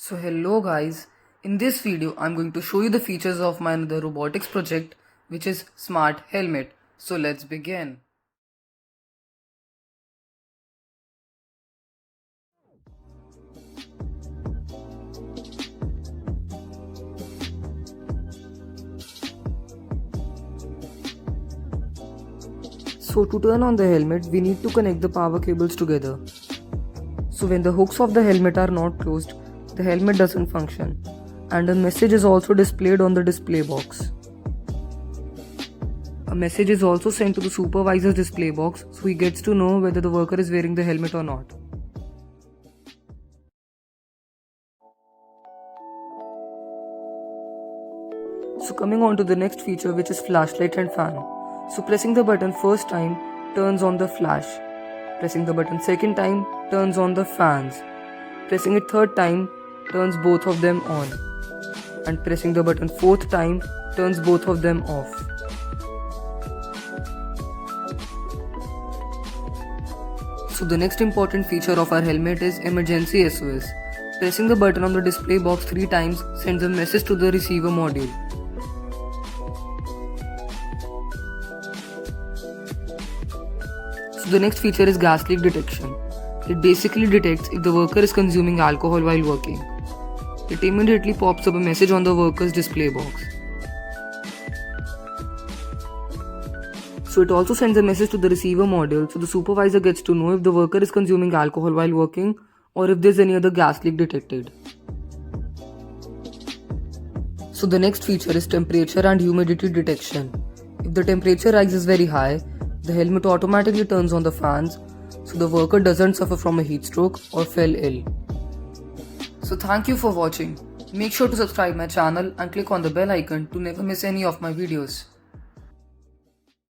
So hello guys, in this video I'm going to show you the features of my another robotics project which is Smart Helmate. So let's begin. So to turn on the helmet we need to connect the power cables together. So when the hooks of the helmet are not closed, the helmet doesn't function and a message is also displayed on the display box. A message is also sent to the supervisor's display box so he gets to know whether the worker is wearing the helmet or not. So coming on to the next feature which is flashlight and fan. So pressing the button first time turns on the flash. Pressing the button second time turns on the fans. Pressing it third time turns both of them on. And pressing the button fourth time turns both of them off. So the next important feature of our helmet is emergency SOS. Pressing the button on the display box 3 times sends a message to the receiver module. So the next feature is gas leak detection. It basically detects if the worker is consuming alcohol while working. It immediately pops up a message on the worker's display box. So it also sends a message to the receiver module so the supervisor gets to know if the worker is consuming alcohol while working or if there's any other gas leak detected. So the next feature is temperature and humidity detection. If the temperature rises very high, the helmet automatically turns on the fans so the worker doesn't suffer from a heat stroke or fell ill. So thank you for watching. Make sure to subscribe my channel and click on the bell icon to never miss any of my videos.